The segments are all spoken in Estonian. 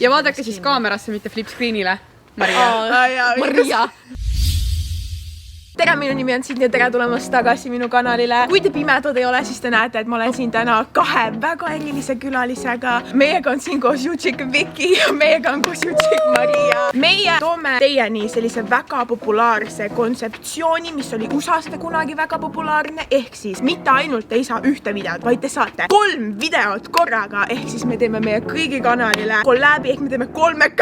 ja vaadake siis kaamerasse, mitte flipscreenile. Maria. Tere, minu nimi on Sidney, tere tulemast tagasi minu kanalile. Kui te pimedad ei ole, siis te näete, et ma olen siin täna 2 väga erilise külalisega. Meiega on siin koos Jutšik Viki ja meiega on koos Jutšik Maria. Meie toome teieni sellise väga populaarse kontseptsiooni, mis oli USA-st kunagi väga populaarne. Ehk siis mitte ainult ei saa ühte videot, vaid te saate 3 videot korraga. Ehk siis me teeme meie kõigi kanalile kolläbi, ehk me teeme 3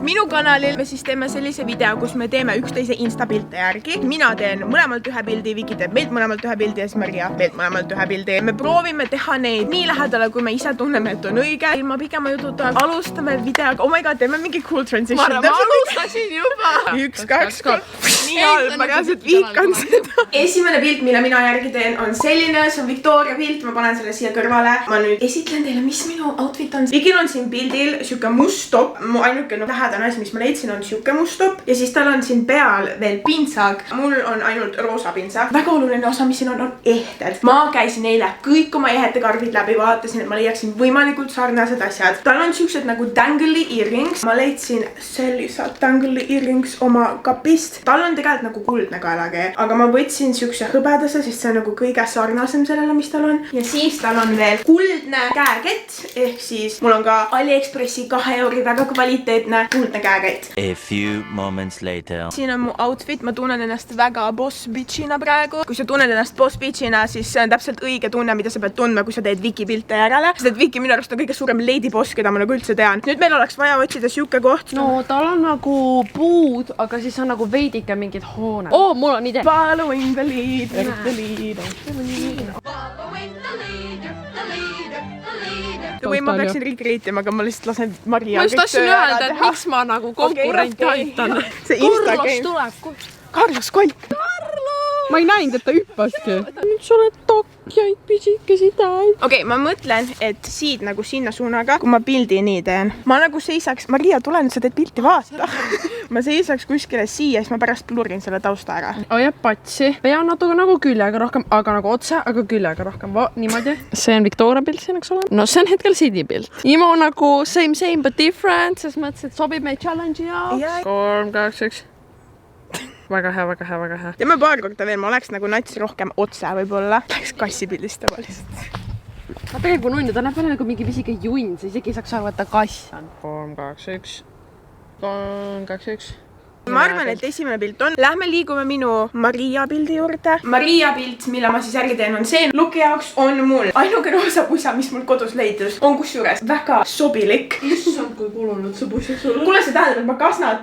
Minu kanalil me siis teeme sellise video, kus me teeme üksteise instapilte järgi. Mina teen mõlemalt ühe pildi, Viki teeb meilt mõlemalt ühe pildi ja siis Maria meilt mõlemalt ühe pildi. Me proovime teha neid nii lähedale, kui me ise tunneme, et on õige. Ilma pikema jututa alustame videoga. Oh my god, teeme mingi cool transition. Ma alustasin juba. 1, 2, 3. Nii halb, ma reaalselt viikan seda. Esimene pilt, mille mina järgi teen, on selline. See on Victoria pilt, ma panen selle siia kõrvale. Ma nüüd esitlen teile, mis minu outfit on. Vikil on siin pildil siuke must top. Mu ainuke asi, mis ma leidsin, on siuke must top. Ja siis tal on siin peal veel pintsak. Mul on ainult roosa pintsak. Väga oluline osa, mis siin on ehted. Ma käisin eile kõik oma ehete karbid läbi, vaatasin, et ma leiaksin võimalikult sarnased asjad. Tal on siuksed nagu dangly earrings. Ma leidsin sellised dangly earrings oma kapist. Tal on tegelikult nagu kuldne kaelakee, aga ma võtsin siukse hõbedase, sest see on nagu kõige sarnasem sellele, mis tal on. Ja siis tal on veel kuldne käekett, ehk siis mul on ka AliExpressi 2 euri väga kvaliteetne kuldne käekett. A few moments later. Siin on mu outfit, ma tunnen ennast väga boss bitchina praegu. Kui sa tunned ennast boss bitchina, siis see on täpselt õige tunne, mida sa pead tundma, kui sa teed Viki pilte järele. Sest et Viki minu arust on kõige suurem lady boss, keda ma nagu üldse tean. Nüüd meil oleks vaja otsida siuke koht. No tal on nagu puud, aga siis on nagu veidike mingid hooned. Mul on idee. Following the lead, the lead. Või ma peaksin recreatima, aga ma lihtsalt lasen Maria. Ma just tahtsin öelda, et miks ma nagu konkurenti aitan. See Instagram. Tuleb. Carlos Kolk. Ma ei näinud, et ta hüppaski. Nüüd sa oled takjaid, pisikesi täid. Okei, ma mõtlen, et siit nagu sinna suunaga, kui ma pildi nii teen. Ma nagu seisaks, Maria, tule nüüd, sa teed pilti, vaata. Ma seisaks kuskile siia, siis ma pärast plurin selle tausta ära. Jääb patsi. Pea natuke nagu küljega rohkem, aga nagu otse, aga küljega rohkem. Niimoodi. See on Victoria pilt siin, eks ole? No see on hetkel Sidi pilt. Imo nagu same but different, sest mõttes, et sobib meie challenge'i jaoks. 3, 2, 1. Väga hea. Teeme paar korda veel, ma oleks nagu nats rohkem otse võib-olla. Läks kassi pildistama lihtsalt. Ma tegelikult nunnu, ta näeb välja nagu mingi pisike junn, sa isegi ei saaks aru, et ta kass on. 3, 2, 1. 3, 2, 1. Ma arvan, et esimene pilt on. Lähme liigume minu Maria pildi juurde. Maria pilt, mille ma siis järgi teen, on see. Looki jaoks on mul ainuke roosa pusa, mis mul kodus leidus. On kusjuures väga sobilik. Issand, kui kulunud see pusa sulle. Kuule, see tähendab, et ma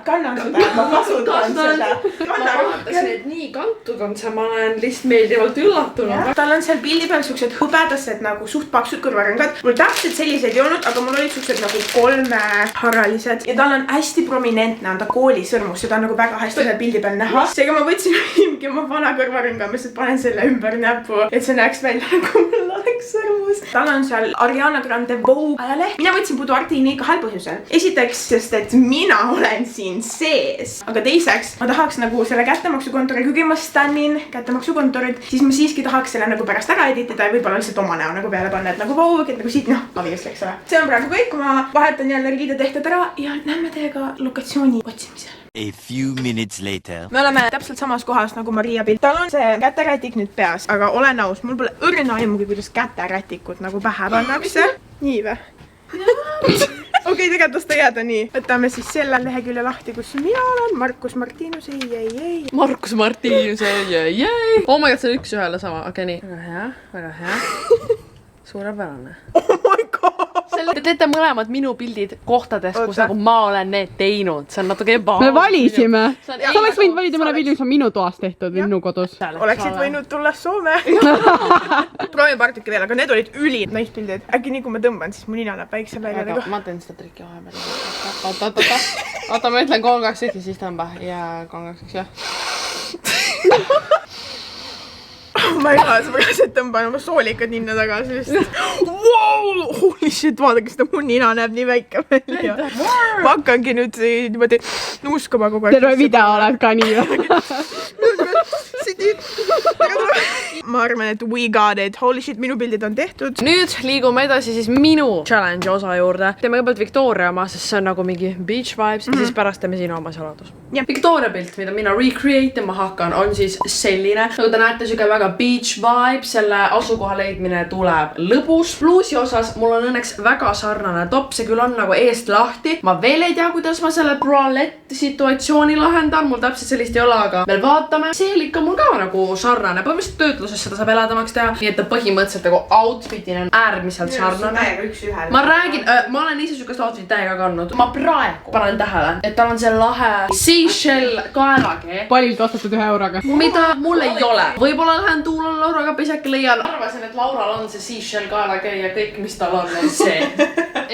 kannan seda, et ma kasutan seda. Ma vaatasin, et nii kantud on see, ma olen lihtsalt meeldivalt üllatunud. Tal on seal pildi peal siuksed hõbedased nagu suht paksud kõrvarõngad. Mul täpselt selliseid ei olnud, aga mul olid siuksed nagu 3-haralised. Ja tal on hästi prominentne, on ta koolisõrmus. Seda on nagu väga hästi selle pildi peal näha. Seega ma võtsin mingi oma vana kõrvarõnga, ma lihtsalt panen selle ümber näpu, et see näeks välja nagu mul oleks sõrmus. Tal on seal Ariana Grande Vogue ajaleht. Mina võtsin Buduartini 2 põhjusel. Esiteks, sest et mina olen siin sees. Aga teiseks, ma tahaks nagu selle kättemaksukontori, kuigi ma stannin kättemaksukontorit, siis ma siiski tahaks selle nagu pärast ära editida ja võib-olla lihtsalt oma näo nagu peale panna, et nagu Vogue, et nagu siit, abies läks ole. See on praegu kõik, kui ma vahetan jälle riidetehted ära ja näeme teiega lokatsiooni otsimisel. A few minutes later. Me oleme täpselt samas kohas nagu Maria pilt. Tal on see käterätik nüüd peas, aga olen aus, mul pole õrna aimugi, kuidas käterätikut nagu pähe pannakse. Nii või? Okei, tegelikult lasta jääda nii. Võtame siis selle lehekülje lahti, kus mina olen. Markus Martinus, ei. Markus Martinus, ei. Oh my god, see on 1 ühele sama. Okei, nii. Väga hea. Suurepärane. Oh my god. Te teete mõlemad minu pildid kohtades, kus nagu ma olen need teinud. See on natuke Me valisime. Sa oleks võinud valida mõne pildi, mis on minu toas tehtud või minu kodus. Oleksid võinud tulla Soome. Proovi partike veel, aga need olid üli näis pildid. Äkki nii kui ma tõmban, siis mu nina näeb väikse välja. Ma teen seda trikki vahepeal. Oota, ma ütlen 3, 2, 1 ja siis tõmba. Ja 3, 2, 1 ja. Oh my god, ma käisin tõmban oma soolikad ninna tagasi lihtsalt. Wow! Holy shit, vaadake seda, mu nina näeb nii väike välja. Ma hakkangi nüüd niimoodi nuuskama kogu aeg. Terve video oled ka nii. ma arvan, et we got it. Holy shit, minu pildid on tehtud. Nüüd liigume edasi siis minu challenge osa juurde. Teeme kõigepealt Victoria oma, sest see on nagu mingi beach vibes ja siis pärast teeme sinu oma saladus. Victoria pilt, mida mina recreate ma hakkan, on siis selline. Nagu te näete, siuke väga beach vibe, selle asukoha leidmine tuleb lõbus. Bluusi osas mul on õnneks väga sarnane top, see küll on nagu eest lahti. Ma veel ei tea, kuidas ma selle bralette situatsiooni lahendan, mul täpselt sellist ei ole, aga veel vaatame. Seelik on mul ka nagu sarnane, põhimõtteliselt töötluses seda saab eladamaks teha, nii et ta põhimõtteliselt nagu outfitin on äärmiselt sarnane. Ma räägin, ma olen ise sükast outfit täiega kandnud. Ma praegu panen tähele, et tal on see lahe seashell kaelakee. Palilt ostetud 1 euroga. Mida mul ei ole. Võib-olla lähen tuulal Lauraga pesjaki leian. Arvasin, et Laural on see seashell kaelakee ja kõik, mis tal on see.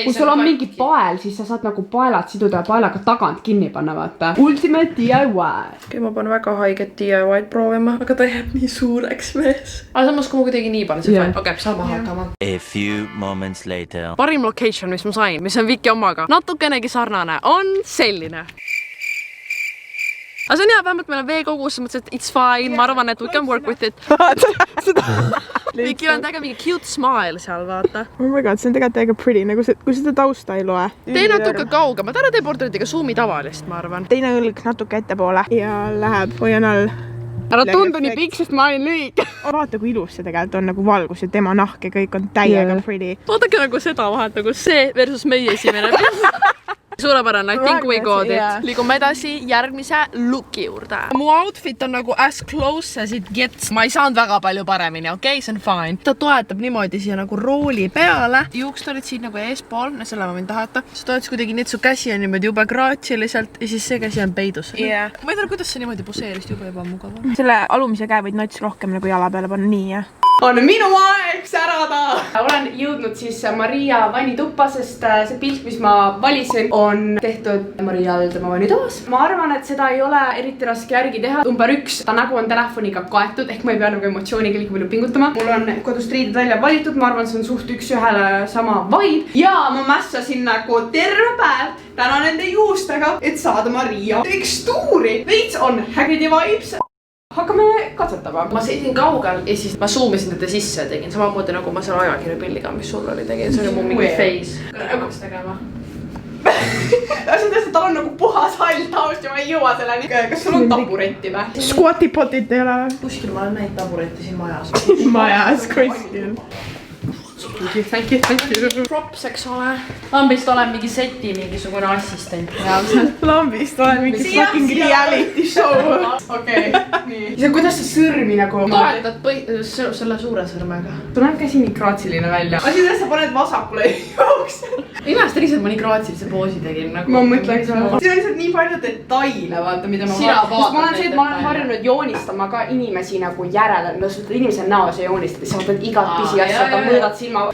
Kui sul on mingi pael, siis sa saad nagu paelad siduda ja paelaga tagant kinni panna, vaata. Ultimate DIY. Okei, ma panen väga haiget DIY-d proovima, aga ta jääb nii suureks mees. Aga samas, kui ma kuidagi nii panen, see fine. Okei, saame hakkama. A few moments later. Parim location, mis ma sain, mis on Viki omaga, natukenegi sarnane, on selline. Aga see on hea, vähemalt meil on veekogus, mõtlesin, et it's fine, ma arvan, et we can work with it. Viki on täiega mingi cute smile seal, vaata. Oh my god, see on tegelikult täiega pretty, nagu see, kui seda tausta ei loe. Tee natuke kaugemalt, ära tee portreetiga suumi tavalist, ma arvan. Teine õlg natuke ettepoole ja läheb, hoian all. Ära tundu nii pikk, sest ma olin lühike. Vaata, kui ilus see tegelikult on, nagu valgus ja tema nahk ja kõik on täiega pretty. Vaadake nagu seda vahet, nagu see versus meie esimene. Suurepärane, I think we got it. Liigume edasi järgmise looki juurde. Mu outfit on nagu as close as it gets. Ma ei saanud väga palju paremini, okei, see on fine. Ta toetab niimoodi siia nagu rooli peale. Juuksed olid siin nagu eespool, selle ma võin tahata. Sa toetas kuidagi nii, et su käsi on niimoodi jube graatsiliselt ja siis see käsi on peidus. Ma ei tea, kuidas sa niimoodi poseerist juba mugav. Selle alumise käe võid nats rohkem nagu jala peale panna, nii jah. On minu aeg särada! Olen jõudnud siis Maria vannituppa, sest see pilt, mis ma valisin, on tehtud Marial tema vannitoas. Ma arvan, et seda ei ole eriti raske järgi teha. Number 1, ta nägu on telefoniga kaetud, ehk ma ei pea nagu emotsiooniga liiga palju pingutama. Mul on kodust riided välja valitud, ma arvan, see on suht 1-1 sama vibe. Ja ma mässasin nagu terve päev täna nende juustega, et saada Maria tekstuuri. Veits on hägedi vibes. Hakkame katsetama. Ma sõitin kaugel ja siis ma zoomisin teda sisse ja tegin samamoodi nagu ma selle ajakirjapilliga, mis sul oli tegin. See oli mu mingi face. Kõrgemaks tegema. Asjad, tal on nagu puhas hall taust ja ma ei jõua selleni. Kas sul on taburetti või? Squatipotit ei ole. Kuskil ma olen näinud taburetti siin majas. Majas kuskil. Thank you. Props, eks ole. Lambist olen mingi seti mingisugune assistent. Lambist olen mingi fucking reality show. Okei, nii. Ja kuidas sa sõrmi nagu toetad selle suure sõrmega? Sul on käsi nii graatsiline välja. Asi sa paned vasakule jooksel. Imestan ise, et ma nii graatsilise poosi tegin. Ma mõtlen ka. Siin on lihtsalt nii palju detaile, vaata, mida ma vaatan. Ma olen see, et ma olen harjunud joonistama ka inimesi nagu järele. Inimese näos ja joonistad, siis sa võtad igat pisi asja, ta mõõdad silma.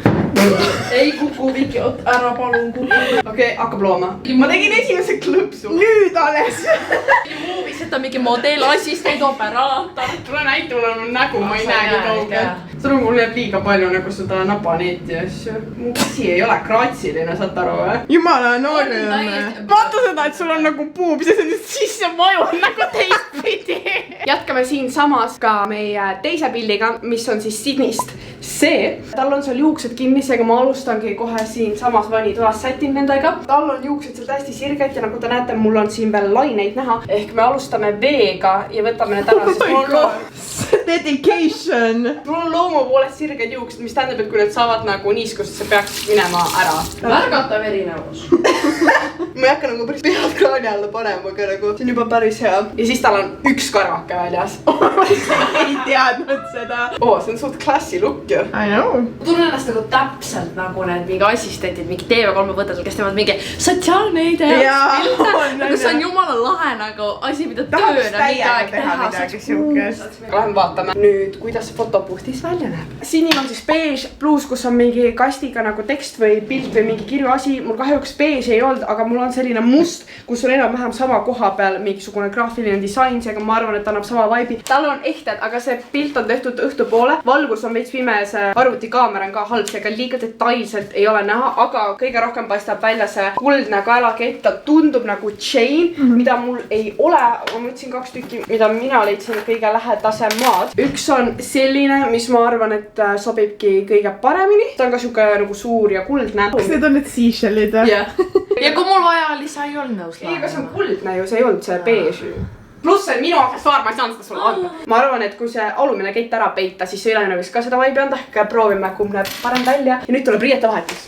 Ei kuku, Viki, ära palun kuku. Okei, hakkab looma. Ma tegin esimese klõpsu. Nüüd alles. Muuvis, et ta mingi modellassistent, operaator. Tule näita, mul on nägu, ma ei näegi kaugel. Sõnum mul jääb liiga palju nagu seda napaneeti ja asju. Mu käsi ei ole graatsiline, saad aru või? Jumala noorime. Vaata seda, et sul on nagu puub, see on sisse maju nagu teistpidi. Jätkame siin samas ka meie teise pildiga, mis on siis Sydneyst. See, tal on seal juuksed kinni, seega ma alustangi kohe siin samas vannitoas sätin nendega. Tal on juuksed seal täiesti sirged ja nagu te näete, mul on siin veel laineid näha. Ehk me alustame veega ja võtame need ära, sest mul on dedication. Mul on loomu poolest sirged juuksed, mis tähendab, et kui need saavad nagu niiskust, see peaks minema ära. Märgatav erinevus. Ma ei hakka nagu päris pead kraani alla panema, aga nagu see on juba päris hea. Ja siis tal on üks karvake väljas. Ei teadnud seda. See on suht klassi look ju. I know. Tunnen ennast nagu täpselt nagu need mingi assistentid, mingi TV3 võtetud, kes teevad mingi sotsiaalmeedia pilte. See on jumala lahe nagu asi, mida tööna mingi aeg teha. Lähme vaatame nüüd, kuidas see fotopuhtis välja näeb. Sinil on siis beige bluus, kus on mingi kastiga nagu tekst või pilt või mingi kirju asi. Mul kahjuks beige ei olnud, aga mul on selline must, kus on enam-vähem sama koha peal mingisugune graafiline disain, seega ma arvan, et ta annab sama vibe'i. Tal on ehted, aga see pilt on tehtud õhtupoole. Valgus on veits pime, see arvutikaamera on ka halb, seega liiga detailselt ei ole näha, aga kõige rohkem paistab välja see kuldne kaelakett. Ta tundub nagu chain, mida mul ei ole. Ma võtsin 2 tükki, mida mina leidsin kõige lähedasemad. Üks on selline, mis ma arvan, et sobibki kõige paremini. Ta on ka siuke nagu suur ja kuldne. Kas need on need seashellid? Jah. Ja kui mul vaja oli, sa ei olnud nõus ei, aga see on kuldne ju, see ei olnud see beež. Pluss see on minu aksessuaar, ma ei saanud seda sulle anda. Ma arvan, et kui see alumine kett ära peita, siis see ülejäänu võiks ka seda vibe'i anda. Proovime, kumb näeb parem välja. Ja nüüd tuleb riiete vahetus.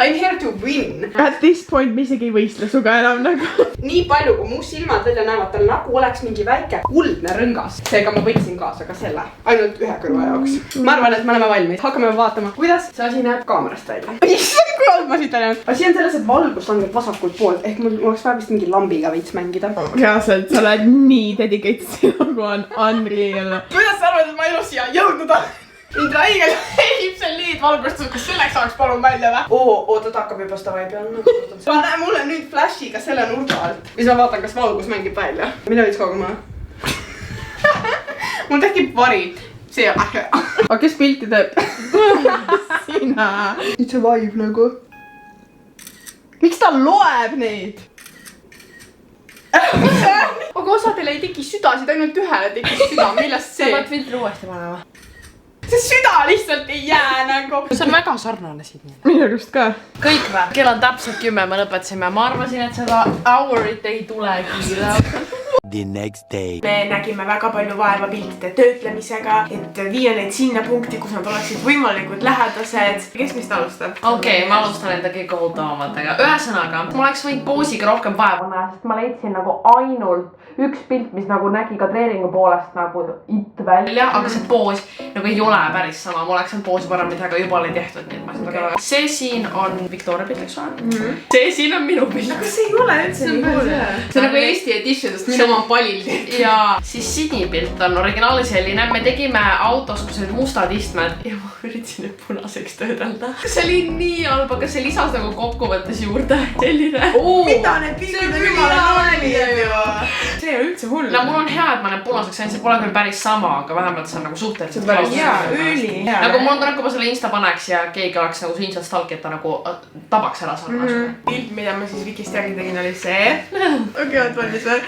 I'm here to win. At this point me isegi ei võistle suga enam nagu. Nii palju, kui mu silmad välja näevad, tal nagu oleks mingi väike kuldne rõngas. Seega ma võtsin kaasa ka selle. Ainult ühe kõrva jaoks. Ma arvan, et me oleme valmis. Hakkame vaatama, kuidas see asi näeb kaamerast välja. Issand, kui alt ma siit välja. Asi on selles, et valgus langeb vasakult poolt. Ehk mul oleks vaja vist mingi lambiga veits mängida. Reaalselt, sa oled nii dedicated, nagu on unreal. Kuidas sa arvad, et ma elus siia jõudnud olen? Mind räigel ehib see liid valgustus, kas selleks saaks palun välja või? Oota, ta hakkab juba seda vibe'i andma. Pane mulle nüüd flashiga selle nurga alt. Mis ma vaatan, kas valgus mängib välja. Mine võiks kaugema. Mul tekib vari. See on ähe. Aga kes pilti teeb? Sina. Nüüd see vibe nagu. Miks ta loeb neid? Aga osadele ei teki südasid, ainult ühele teki süda, millest see? Sa pead filtri uuesti panema. See süda lihtsalt ei jää nagu. See on väga sarnane siin. Minu arust ka. Kõik või? Kell on täpselt 10, me lõpetasime. Ma arvasin, et seda hourit ei tule kiire. The next day. Me nägime väga palju vaeva piltide töötlemisega, et viia neid sinna punkti, kus nad oleksid võimalikud lähedased. Kes meist alustab? Okei, ma alustan enda kõige kohutavamatega. Ühesõnaga, ma oleks võinud poosiga rohkem vaeva näha, sest ma leidsin nagu ainult üks pilt, mis nagu nägi kadreeringu poolest nagu it välja, aga see poos nagu ei ole päris sama. Ma oleks poosi parem teha, aga juba oli tehtud, nii et ma seda väga. See siin on Victoria pilt, eks ole? See siin on minu pilt. Kas see ei ole üldse nii hull? See on nagu Eesti editionist minu oma palil. Ja siis sinipilt on originaali selline. Me tegime autos, kus olid mustad istmed ja ma üritasin need punaseks töödelda. See oli nii halb, aga see lisas nagu kokkuvõttes juurde selline. Mida need pildid on jumala nalja ju? See ei ole üldse hull. No mul on hea, et ma need punaseks sain, see pole küll päris sama, aga vähemalt see on nagu suhteliselt päris hea, üli. Nagu mul on kui ma selle Insta paneks ja keegi oleks nagu su Insta stalki, et ta nagu tabaks ära sarnasune. Pilt, mida ma siis Vikist järgi tegin, oli see. Okei, oled valmis või?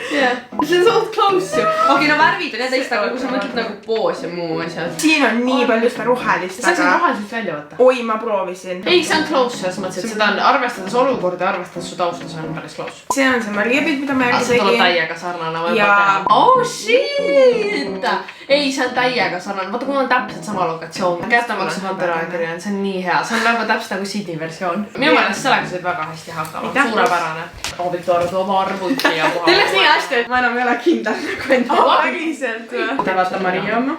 See on so close ju. Okei, no värvid on ja teist, aga kui sa mõtled nagu poos ja muu asjad. Siin on nii palju seda rohelist, aga... Sa siin rohelisest välja võtta? Oi, ma proovisin. Ei, see on close selles mõttes, et seda on arvestades olukorda ja arvestades su taustas on päris close. See on see Maria pilt, mida ma järgi tegin. See tuleb täiega sarnane või teha. Oh shit! Ei, see on täiega sarnane. Vaata, kui on täpselt sama lokatsioon. Kättemaksu Pantera-ajakiri on, see on nii hea. See on nagu täpselt nagu Sydney versioon. Minu meelest sellega said väga hästi hakkama. Suurepärane. Oh, Victoria tuleb arvuti ja koha. Teil läks nii hästi, et ma enam ei ole kindel nagu enda päriselt või? Te vaata Maria oma.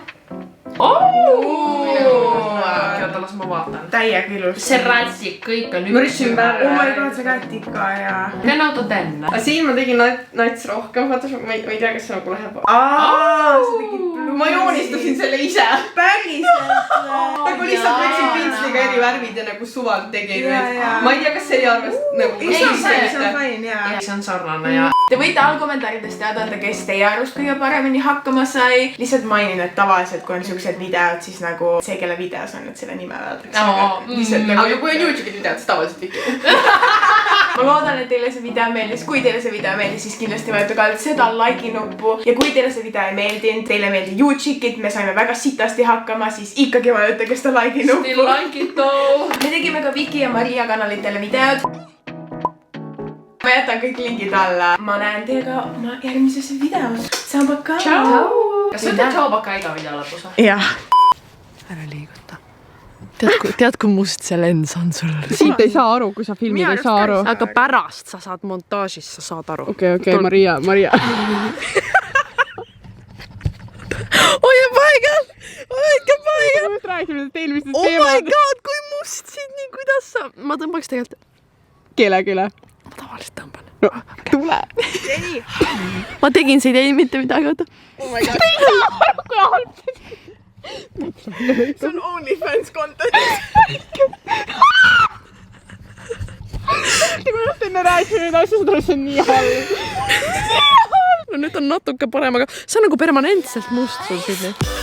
Oota, las ma vaatan. Täiega ilus. See rätsik, kõik on üks ümber. Oh my god, see rätika ja... Need on autot enne. Siin ma tegin nats rohkem, vaata, ma ei tea, kas see nagu läheb. Sa tegid blue. Ma joonistasin selle ise. Päriselt. Nagu lihtsalt võtsin pintsliga eri värvid ja nagu suvalt tegin. Ma ei tea, kas see ei arvest nagu... Ei, see on fine, jaa. See on sarnane ja... Te võite allkommentaaridest teada anda, kes teie arust kõige paremini hakkama sai. Lihtsalt mainin, et tavaliselt, kui on siuksed videod, siis nagu see, kelle videos on, et selle nime öeldakse. Aga kui on YouTube'id videod, siis tavaliselt Viki. Ma loodan, et teile see video meeldis. Kui teile see video meeldis, siis kindlasti vajutage alt seda like nuppu. Ja kui teile see video ei meeldinud, teile meeldi YouTube'id, me saime väga sitasti hakkama, siis ikkagi vajutage seda like nuppu. Still like it though. Me tegime ka Viki ja Maria kanalitele videod. Ma jätan kõik lingid alla. Ma näen teiega oma järgmises videos. Tšau! Kas sa ütled tšau baka iga video lõpus? Jah. Ära liiguta. Tead, kui must see lens on sul? Siit ei saa aru, kui sa filmid ei saa aru. Aga pärast sa saad montaažis, sa saad aru. Okei, Maria. Hoia paigal! Hoidke paigal! Just räägime eelmistest Oh my god, kui must siin nii, kuidas sa... Ma tõmbaks tegelikult... Keele. Ma tavaliselt tõmban. No, tule. Ma tegin, see ei teinud mitte midagi, oota. Oh my god. Te ei saa aru, kui halb see. See on OnlyFans content. Te kui olete enne rääkinud neid asju, seda on nii halb. No nüüd on natuke parem, aga see on nagu permanentselt must sul, Sidney.